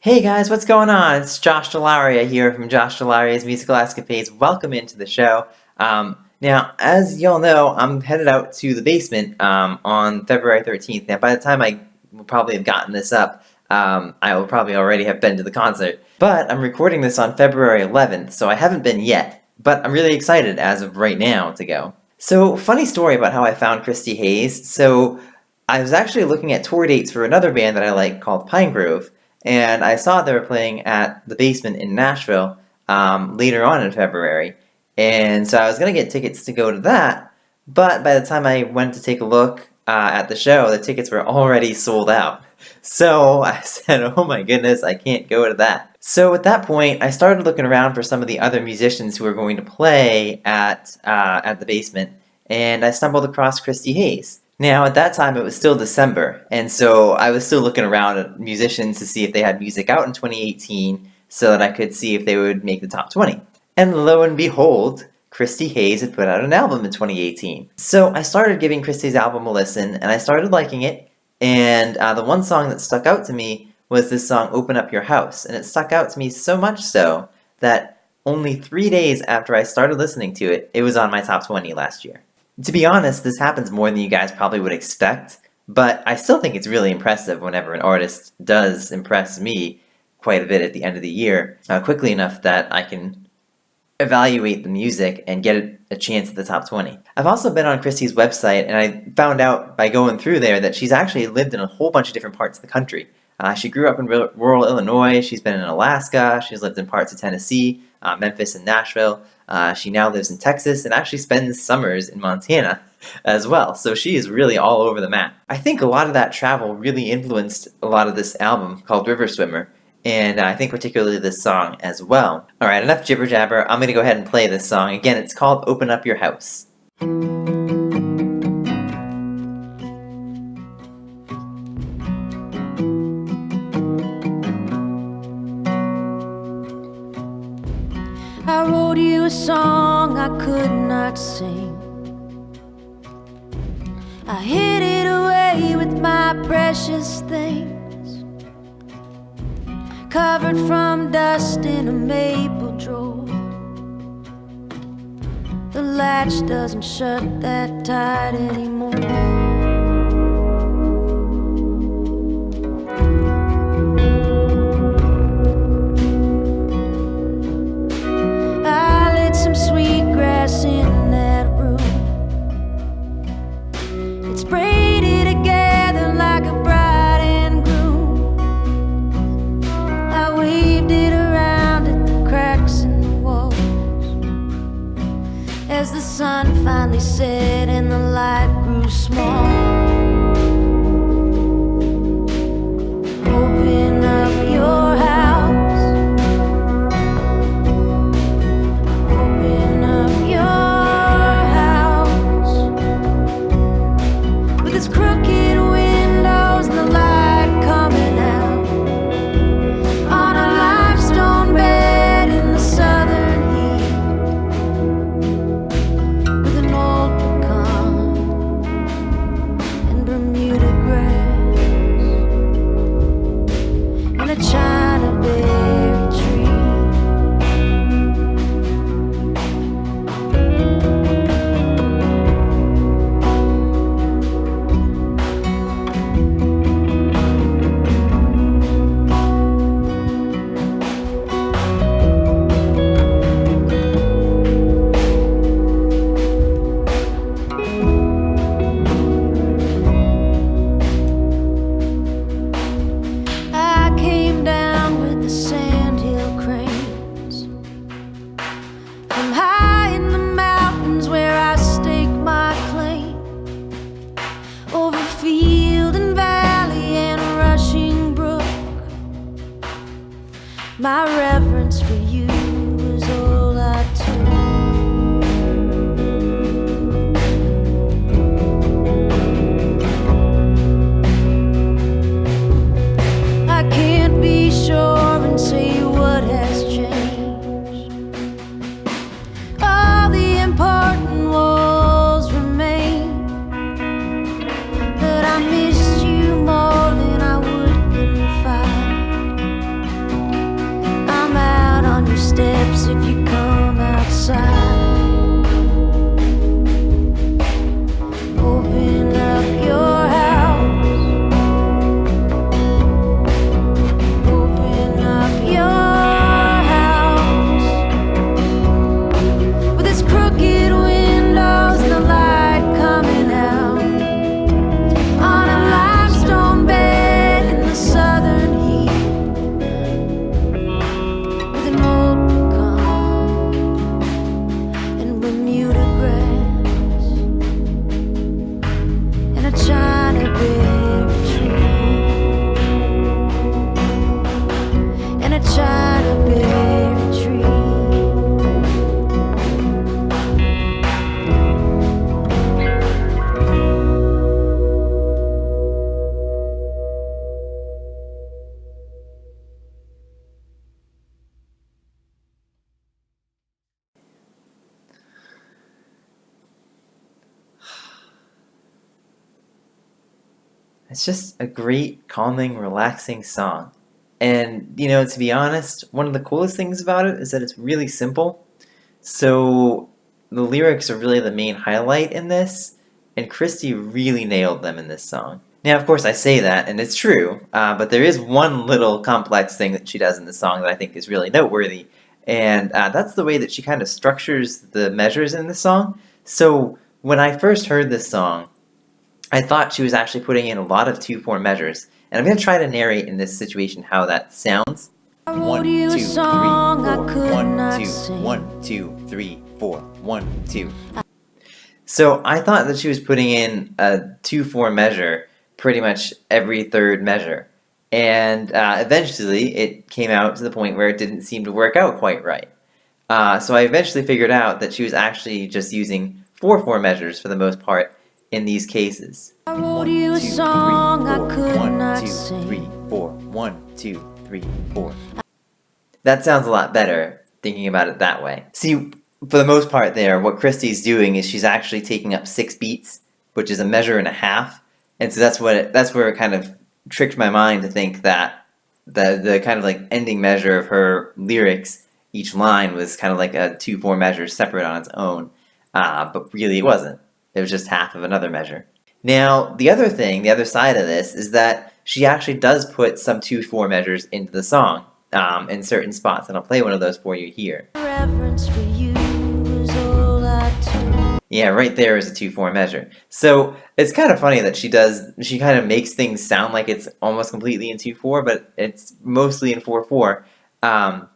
Hey guys, what's going on? It's Josh Dell'Aria here from Josh Dell'Aria's Musical Escapades. Welcome into the show. Now, as y'all know, I'm headed out to the basement on February 13th. Now, by the time I will probably have gotten this up, I will probably already have been to the concert. But I'm recording this on February 11th, so I haven't been yet. But I'm really excited as of right now to go. So, funny story about how I found Christy Hays. So, I was actually looking at tour dates for another band that I like called Pine Grove. And I saw they were playing at the basement in Nashville later on in February. And so I was going to get tickets to go to that, but by the time I went to take a look at the show, the tickets were already sold out. So I said, oh my goodness, I can't go to that. So at that point, I started looking around for some of the other musicians who were going to play at the basement, and I stumbled across Christy Hays. Now, at that time, it was still December, and so I was still looking around at musicians to see if they had music out in 2018 so that I could see if they would make the top 20. And lo and behold, Christy Hays had put out an album in 2018. So I started giving Christy's album a listen, and I started liking it, and the one song that stuck out to me was this song, Open Up Your House, and it stuck out to me so much so that only 3 days after I started listening to it, it was on my top 20 last year. To be honest, this happens more than you guys probably would expect, but I still think it's really impressive whenever an artist does impress me quite a bit at the end of the year, quickly enough that I can evaluate the music and get a chance at the top 20. I've also been on Christy's website, and I found out by going through there that she's actually lived in a whole bunch of different parts of the country. She grew up in rural Illinois, she's been in Alaska, she's lived in parts of Tennessee, Memphis and Nashville. She now lives in Texas and actually spends summers in Montana as well. So she is really all over the map. I think a lot of that travel really influenced a lot of this album called River Swimmer. And I think particularly this song as well. Alright, enough jibber jabber. I'm going to go ahead and play this song. Again, it's called Open Up Your House. I wrote you a song I could not sing. I hid it away with my precious things, covered from dust in a maple drawer. The latch doesn't shut that tight anymore. Sweetgrass in that room. It's braided together like a bride and groom. I waved it around at the cracks in the walls as the sun finally set and the light grew small. Open up your house. My reverence for you is all I took. I can't be sure and say what has changed. All the important walls remain, but I missed you more than I would confide. steps if you come outside. Open up your house. Open up your house. With its crooked windows and the light coming out. On a limestone bed in the southern heat. With an old pecan and Bermuda grass. And a China berry tree. And a China berry tree. It's just a great, calming, relaxing song. And, to be honest, one of the coolest things about it is that it's really simple. So the lyrics are really the main highlight in this, and Christy really nailed them in this song. Now, of course, I say that, and it's true, but there is one little complex thing that she does in the song that I think is really noteworthy, and that's the way that she kind of structures the measures in the song. So when I first heard this song, I thought she was actually putting in a lot of 2/4 measures, and I'm going to try to narrate in this situation how that sounds. I 1, wrote you 2, a 3, song I 4. could 1, not 2, sing. 1, 2, 3, 4. 1, 2. So I thought that she was putting in a 2/4 measure pretty much every third measure, and eventually it came out to the point where it didn't seem to work out quite right. So I eventually figured out that she was actually just using 4/4 measures for the most part in these cases. I wrote you a song I could 1, not 2, sing. 3, 4. 1, 2, 3, 4. That sounds a lot better thinking about it that way. See, for the most part there, what Christy's doing is she's actually taking up 6 beats, which is a measure and a half. And so that's where it kind of tricked my mind to think that the kind of like ending measure of her lyrics, each line was kind of like a 2/4 measure separate on its own. But really it wasn't. It was just half of another measure. Now, the other side of this, is that she actually does put some 2/4 measures into the song in certain spots, and I'll play one of those for you here. Reverence for you is all I do. Yeah, right there is a 2/4 measure. So it's kind of funny that she kind of makes things sound like it's almost completely in 2/4, but it's mostly in 4/4. And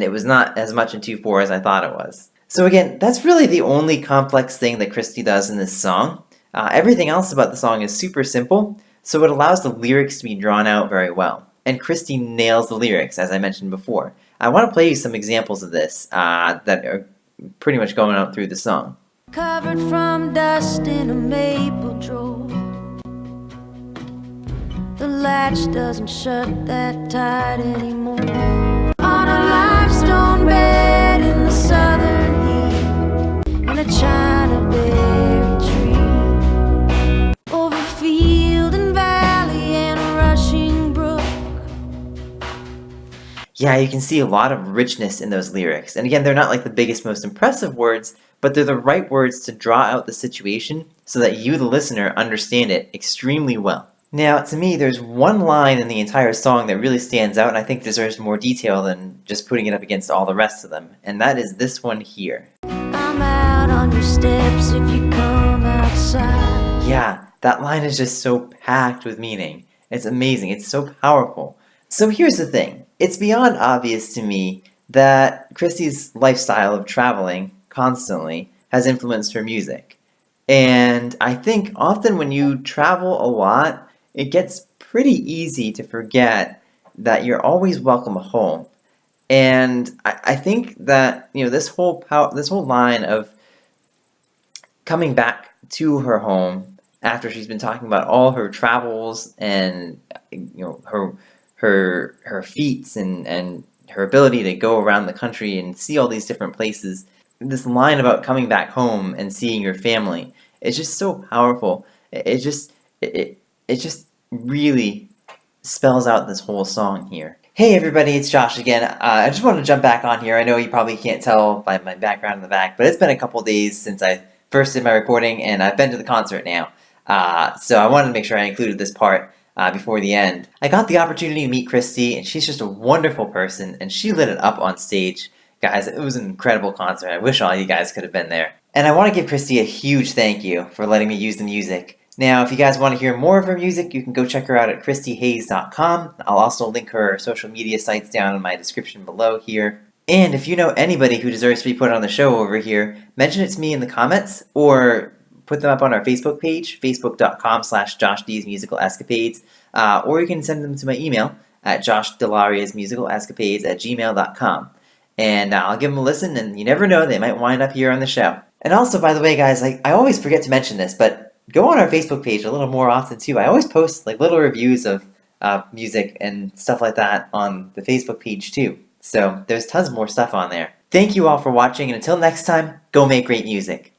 it was not as much in 2/4 as I thought it was. So again, that's really the only complex thing that Christy does in this song. Everything else about the song is super simple, so it allows the lyrics to be drawn out very well. And Christy nails the lyrics, as I mentioned before. I want to play you some examples of this that are pretty much going out through the song. Covered from dust in a maple drawer. The latch doesn't shut that tight anymore. On a limestone bed in the southern heat. And a China berry tree. Over field and valley and a rushing brook. Yeah, you can see a lot of richness in those lyrics. And again, they're not like the biggest, most impressive words, but they're the right words to draw out the situation so that you, the listener, understand it extremely well. Now, to me, there's one line in the entire song that really stands out and I think deserves more detail than just putting it up against all the rest of them, and that is this one here. I'm out on your steps if you come outside. Yeah, that line is just so packed with meaning. It's amazing. It's so powerful. So here's the thing. It's beyond obvious to me that Christy's lifestyle of traveling constantly has influenced her music. And I think often when you travel a lot, it gets pretty easy to forget that you're always welcome home. And I think that this whole line of coming back to her home after she's been talking about all her travels and her feats and her ability to go around the country and see all these different places. This line about coming back home and seeing your family is just so powerful. It just really spells out this whole song here. Hey everybody, it's Josh again. I just wanted to jump back on here. I know you probably can't tell by my background in the back, but it's been a couple days since I first did my recording, and I've been to the concert now. So I wanted to make sure I included this part before the end. I got the opportunity to meet Christy, and she's just a wonderful person, and she lit it up on stage. Guys, it was an incredible concert. I wish all you guys could have been there. And I want to give Christy a huge thank you for letting me use the music. Now, if you guys want to hear more of her music, you can go check her out at ChristyHays.com. I'll also link her social media sites down in my description below here. And if you know anybody who deserves to be put on the show over here, mention it to me in the comments or put them up on our Facebook page, facebook.com/JoshD'sMusicalEscapades, or you can send them to my email at JoshDell'AriasMusicalEscapades@gmail.com. And I'll give them a listen, and you never know, they might wind up here on the show. And also, by the way, guys, I always forget to mention this, but go on our Facebook page a little more often too. I always post like little reviews of music and stuff like that on the Facebook page too. So there's tons more stuff on there. Thank you all for watching, and until next time, go make great music.